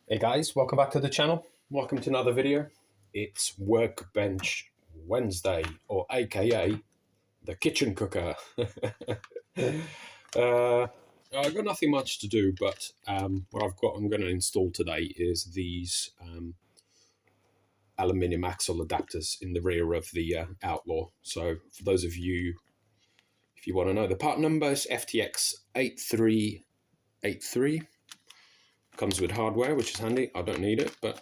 Hey guys, welcome back to the channel. Welcome to another video. It's Workbench Wednesday, or AKA the kitchen cooker. I've got nothing much to do, but what I'm going to install today is these aluminium axle adapters in the rear of the Outlaw. So for those of you, if you want to know, the part number is FTX 8383. Comes with hardware, which is handy. I don't need it, but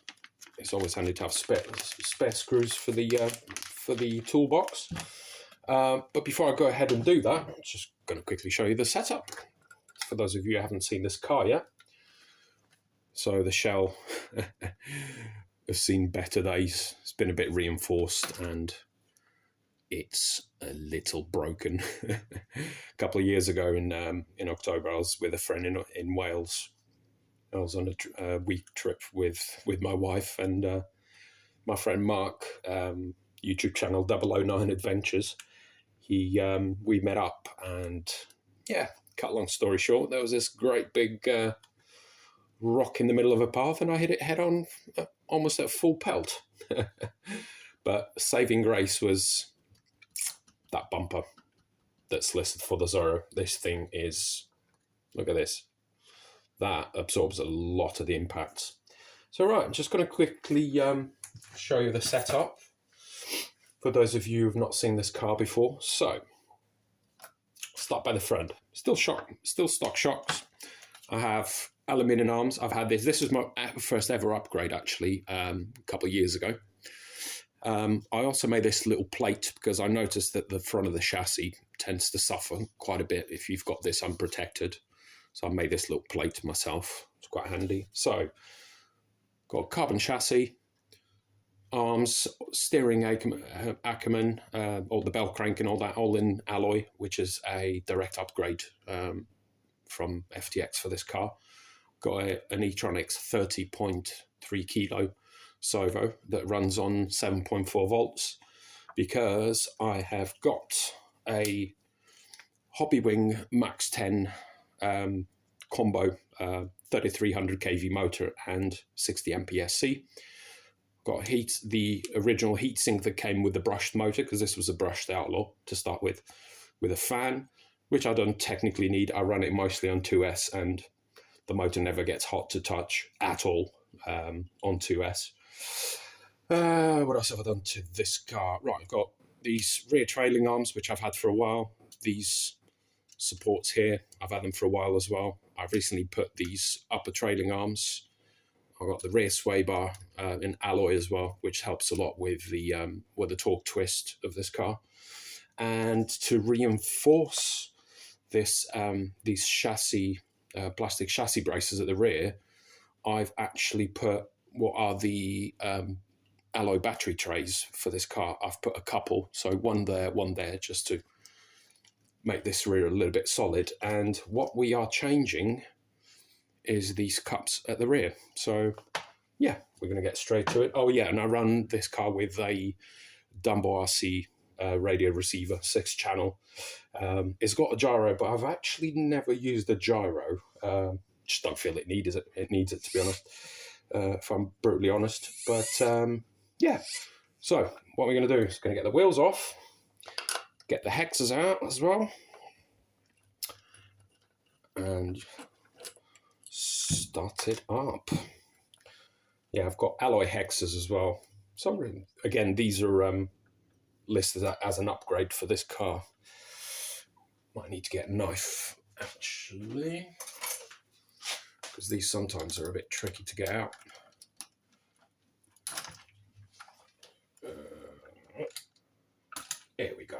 it's always handy to have spare screws for the toolbox. But before I go ahead and do that, I'm just going to quickly show you the setup for those of you who haven't seen this car yet. So the shell has seen better days. It's been a bit reinforced and it's a little broken. A couple of years ago in October, I was with a friend in Wales. I was on a week trip with my wife and my friend Mark, YouTube channel 009 Adventures. We met up and yeah, cut long story short, there was this great big rock in the middle of a path and I hit it head on, almost at full pelt. But saving grace was that bumper that's listed for the Zorro. This thing is, look at this. That absorbs a lot of the impact. So right, I'm just going to quickly show you the setup for those of you who've not seen this car before. So, start by the front. Still stock shocks. I have aluminium arms. I've had this. This was my first ever upgrade, actually, a couple of years ago. I also made this little plate because I noticed that the front of the chassis tends to suffer quite a bit if you've got this unprotected. So I made this little plate myself. It's quite handy. So, got a carbon chassis, arms, steering Ackerman, all the bell crank and all that, all in alloy, which is a direct upgrade from FTX for this car. Got an e-tronics 30.3 kilo servo that runs on 7.4 volts because I have got a Hobbywing Max 10 combo 3300 kV motor and 60 MPSC. Got the original heatsink that came with the brushed motor because this was a brushed Outlaw to start with a fan, which I don't technically need. I run it mostly on 2S and the motor never gets hot to touch at all on 2S. What else have I done to this car? Right, I've got these rear trailing arms, which I've had for a while. These supports here, I've had them for a while as well. I've recently put these upper trailing arms. I've got the rear sway bar in alloy as well, which helps a lot with the torque twist of this car. And to reinforce this these chassis plastic chassis braces at the rear, I've actually put what are the alloy battery trays for this car. I've put a couple, so one there, just to make this rear a little bit solid. And what we are changing is these cups at the rear. So yeah, we're going to get straight to it. Oh yeah, and I run this car with a Dumbo RC radio receiver, 6-channel. It's got a gyro, but I've actually never used a gyro. Just don't feel it needs it. It needs it, to be honest, if I'm brutally honest. But yeah, so what we're going to do is going to get the wheels off, get the hexes out as well, and start it up. Yeah, I've got alloy hexes as well. Again, these are listed as an upgrade for this car. Might need to get a knife, actually, because these sometimes are a bit tricky to get out. There we go.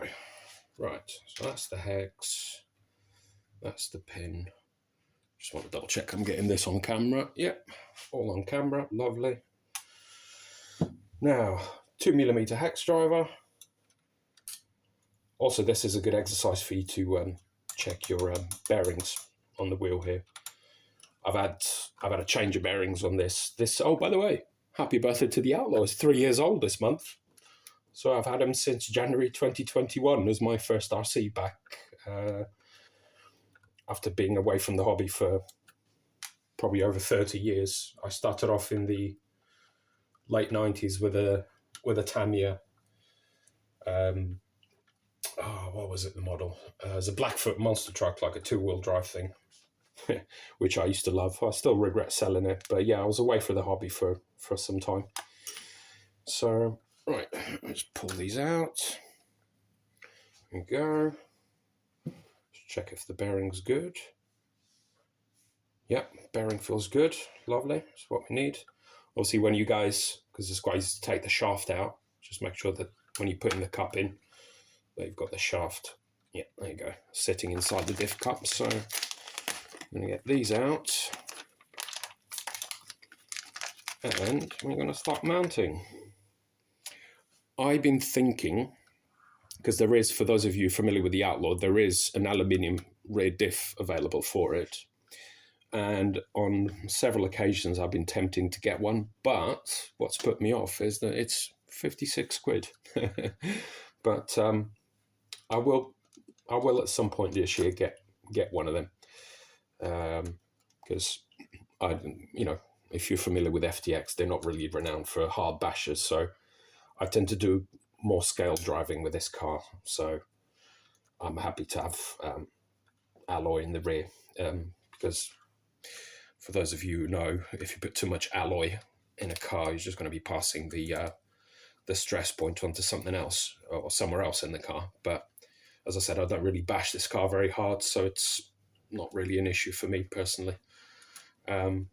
Right, so that's the hex. That's the pin. Just want to double check I'm getting this on camera. Yep, all on camera. Lovely. Now, 2mm hex driver. Also, this is a good exercise for you to check your bearings on the wheel here. I've had a change of bearings on this. Oh, by the way, happy birthday to the Outlaw. It's 3 years old this month. So I've had him since January 2021. It was my first RC back after being away from the hobby for probably over 30 years. I started off in the late 90s with a Tamiya. What was it, the model? It was a Blackfoot monster truck, like a 2-wheel drive thing, which I used to love. I still regret selling it, but yeah, I was away for the hobby for some time. So, right, let's pull these out. There we go. Let's check if the bearing's good. Yep, bearing feels good. Lovely. That's what we need. Obviously, when you guys, because it's quite easy to take the shaft out, just make sure that when you're putting the cup in, that you've got the shaft. Yeah, there you go, sitting inside the diff cup. So I'm going to get these out. And we're going to start mounting. I've been thinking, because there is, for those of you familiar with the Outlaw, there is an aluminium rear diff available for it. And on several occasions, I've been tempting to get one. But what's put me off is that it's 56 quid. But I will at some point this year get one of them. Because if you're familiar with FTX, they're not really renowned for hard bashers. So I tend to do more scale driving with this car. So I'm happy to have alloy in the rear, because for those of you who know, if you put too much alloy in a car, you're just going to be passing the stress point onto something else or somewhere else in the car. But as I said, I don't really bash this car very hard, so it's not really an issue for me personally. And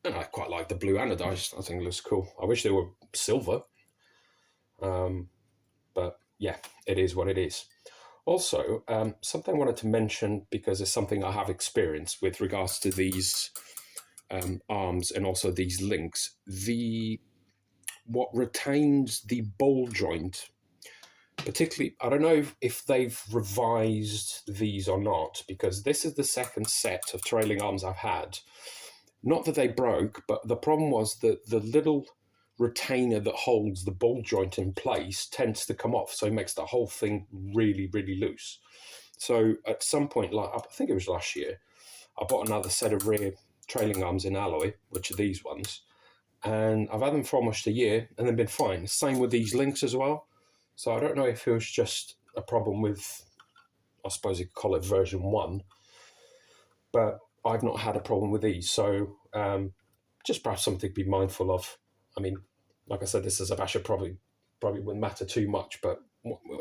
I quite like the blue anodized. I think it looks cool. I wish they were silver. But yeah, it is what it is. Also, something I wanted to mention, because it's something I have experienced with regards to these arms and also these links. What retains the ball joint, particularly, I don't know if they've revised these or not, because this is the second set of trailing arms I've had. Not that they broke, but the problem was that the little retainer that holds the ball joint in place tends to come off, so it makes the whole thing really, really loose. So at some point, like I think it was last year, I bought another set of rear trailing arms in alloy, which are these ones, and I've had them for almost a year and they've been fine. Same with these links as well. So I don't know if it was just a problem with, I suppose you could call it version 1, but I've not had a problem with these. So just perhaps something to be mindful of. I mean, like I said, this is a basher, probably wouldn't matter too much, but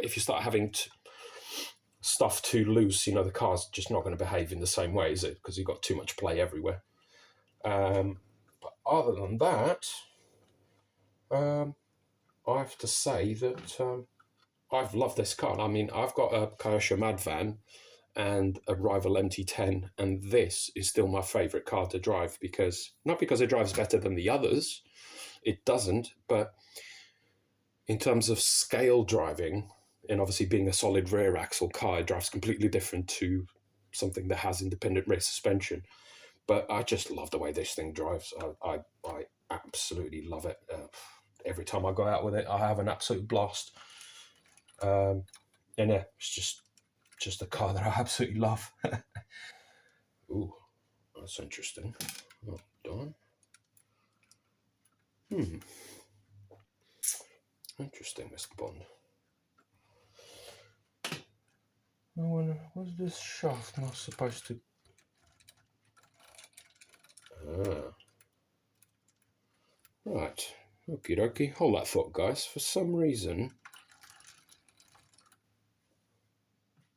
if you start having stuff too loose, the car's just not going to behave in the same way, is it? Because you've got too much play everywhere. But other than that, I have to say that I've loved this car. I mean, I've got a Kyosho Mad Van and a rival MT10, and this is still my favourite car to drive, not because it drives better than the others, it doesn't, but in terms of scale driving, and obviously being a solid rear axle car, it drives completely different to something that has independent rear suspension. But I just love the way this thing drives. I absolutely love it. Every time I go out with it, I have an absolute blast. And yeah, it's just a car that I absolutely love. Ooh, that's interesting. Well done. Interesting, Mr. Bond. I wonder, was this shaft not supposed to... Right. Okie dokie. Hold that thought, guys. For some reason,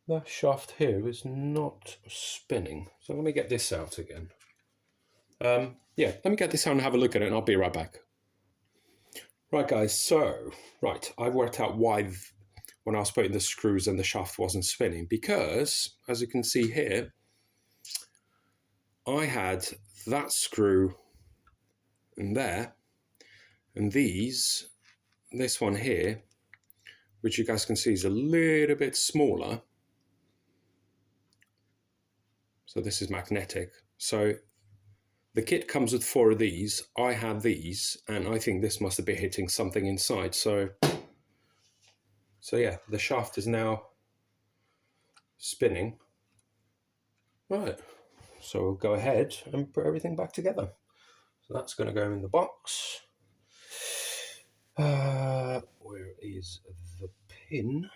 that shaft here is not spinning. So let me get this out again. Yeah, let me get this out and have a look at it, and I'll be right back. Right, guys. So, I've worked out why when I was putting the screws and the shaft wasn't spinning, because, as you can see here, I had that screw in there, and this one here, which you guys can see is a little bit smaller. So this is magnetic. So the kit comes with 4 of these. I had these, and I think this must have been hitting something inside. So yeah, the shaft is now spinning. Right. So we'll go ahead and put everything back together. So that's going to go in the box. Where is the pin?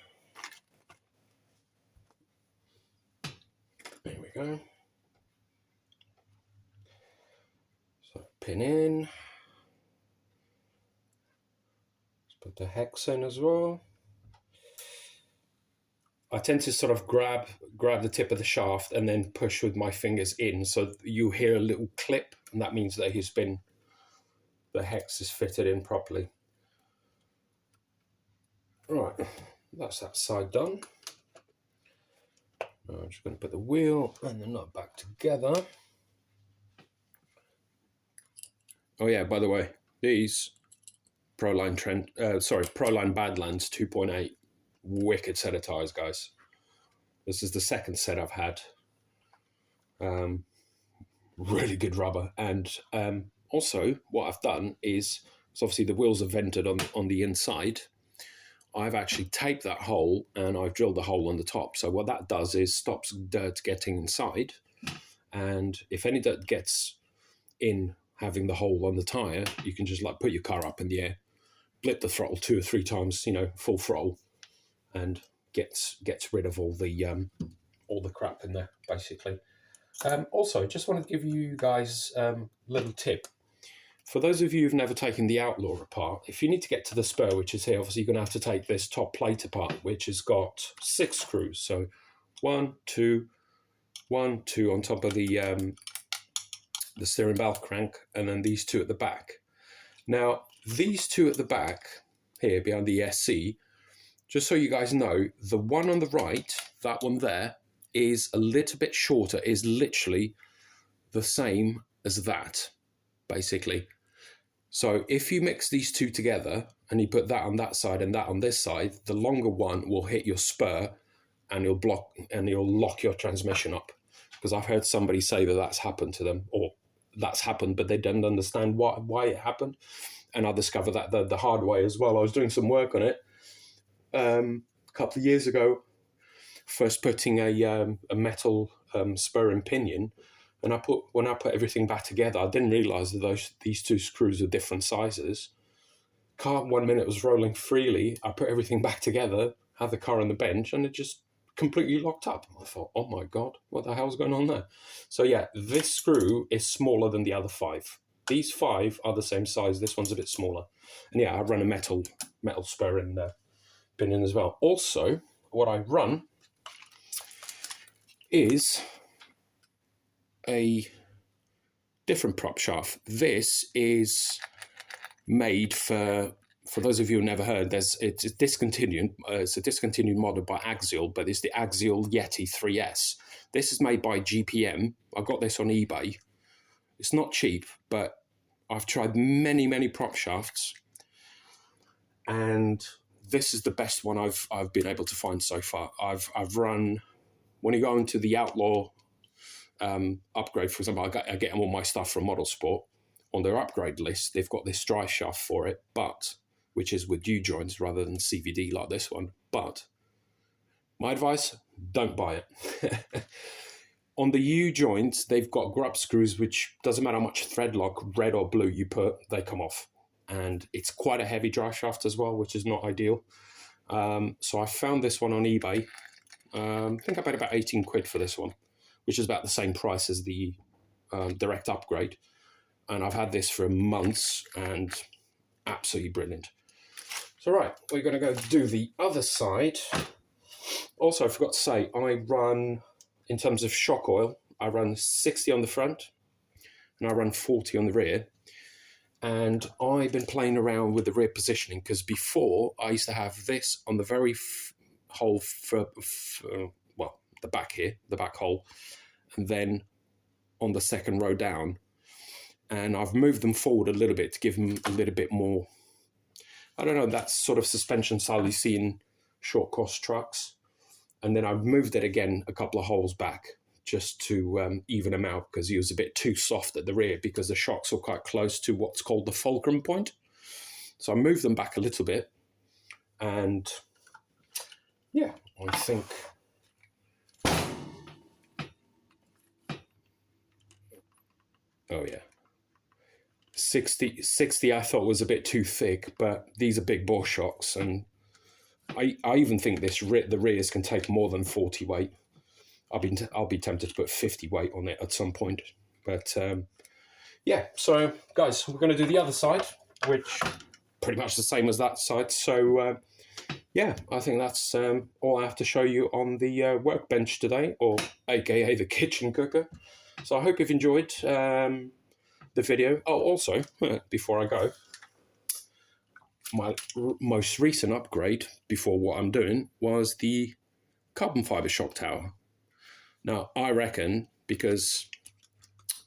There we go. So pin in. Let's put the hex in as well. I tend to sort of grab the tip of the shaft and then push with my fingers in, so you hear a little clip, and that means that the hex is fitted in properly. Right, that's that side done. Now I'm just going to put the wheel and the nut back together. Oh yeah, by the way, these Proline Badlands 2.8, wicked set of tires, guys. This is the second set I've had. Really good rubber, and also what I've done is, so obviously the wheels are vented on the inside. I've actually taped that hole and I've drilled the hole on the top. So what that does is stops dirt getting inside, and if any dirt gets in having the hole on the tire, you can just like put your car up in the air, blip the throttle 2 or 3 times, full throttle, and gets rid of all the crap in there, basically. Also, just wanted to give you guys a little tip. For those of you who've never taken the Outlaw apart, if you need to get to the spur, which is here, obviously you're going to have to take this top plate apart, which has got 6 screws. So 1, 2, 1, 2 on top of the steering bell crank, and then these 2 at the back. Now, these 2 at the back here behind the SC, just so you guys know, the one on the right, that one there, is a little bit shorter, is literally the same as that, basically. So if you mix these 2 together and you put that on that side and that on this side, the longer one will hit your spur and you'll lock your transmission up. Because I've heard somebody say that that's happened to them, or that's happened, but they didn't understand why it happened. And I discovered that the hard way as well. I was doing some work on it a couple of years ago, first putting a metal spur and pinion, and when I put everything back together, I didn't realise that these 2 screws are different sizes. Car 1 minute was rolling freely. I put everything back together, had the car on the bench, and it just completely locked up. I thought, oh my God, what the hell's going on there? So yeah, this screw is smaller than the other 5. These 5 are the same size. This one's a bit smaller. And yeah, I run a metal spur and pinion as well. Also, what I run is a different prop shaft. This is made for those of you who never heard, it's discontinued. It's a discontinued model by Axial, but it's the Axial Yeti 3S. This is made by GPM. I got this on eBay. It's not cheap, but I've tried many prop shafts, and this is the best one I've been able to find so far. I've run, when you go into the Outlaw upgrade, for example, I get all my stuff from Model Sport. On their upgrade list, they've got this dry shaft for it, which is with U-joints rather than CVD like this one. But my advice, don't buy it. On the U-joints, they've got grub screws, which doesn't matter how much thread lock, red or blue you put, they come off. And it's quite a heavy dry shaft as well, which is not ideal. So I found this one on eBay. I think I paid about 18 quid for this one, which is about the same price as the direct upgrade. And I've had this for months and absolutely brilliant. So right, we're going to go do the other side. Also, I forgot to say, I run, in terms of shock oil, I run 60 on the front and I run 40 on the rear. And I've been playing around with the rear positioning, because before I used to have this on the very hole for the back here, the back hole, and then on the second row down. And I've moved them forward a little bit to give them a little bit more, I don't know, that sort of suspension style you see in short course trucks. And then I've moved it again a couple of holes back just to even them out, because he was a bit too soft at the rear because the shocks were quite close to what's called the fulcrum point. So I moved them back a little bit, and yeah, I think Oh yeah. 60 I thought was a bit too thick, but these are big bore shocks, and I even think the rears can take more than 40 weight. I'll be tempted to put 50 weight on it at some point. But yeah, so guys, we're going to do the other side, which pretty much the same as that side. So yeah, I think that's all I have to show you on the workbench today, or aka the kitchen cooker. So I hope you've enjoyed the video. Oh, also, before I go, my most recent upgrade before what I'm doing was the carbon fiber shock tower. Now, I reckon, because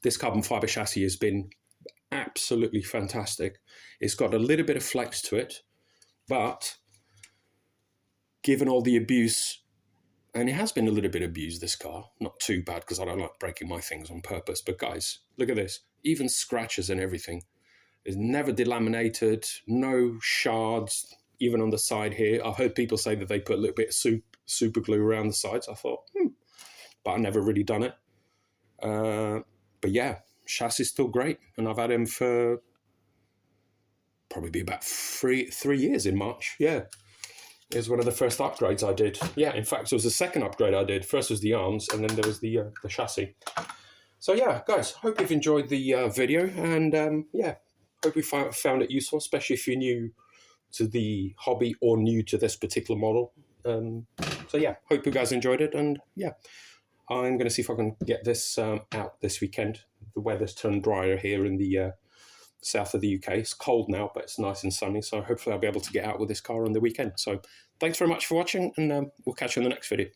this carbon fiber chassis has been absolutely fantastic, it's got a little bit of flex to it, but given all the abuse, and it has been a little bit abused, this car, not too bad because I don't like breaking my things on purpose, but guys, look at this, even scratches and everything. It's never delaminated, no shards, even on the side here. I've heard people say that they put a little bit of super glue around the sides. I thought, but I've never really done it. But yeah, chassis is still great, and I've had him for probably be about three years in March. Yeah, it was one of the first upgrades I did. Yeah, in fact, it was the second upgrade I did. First was the arms, and then there was the chassis. So yeah, guys, hope you've enjoyed the video, and yeah, hope you found it useful, especially if you're new to the hobby or new to this particular model. So yeah, hope you guys enjoyed it, and yeah, I'm going to see if I can get this out this weekend. The weather's turned drier here in the south of the UK. It's cold now, but it's nice and sunny, so hopefully I'll be able to get out with this car on the weekend. So thanks very much for watching, and we'll catch you in the next video.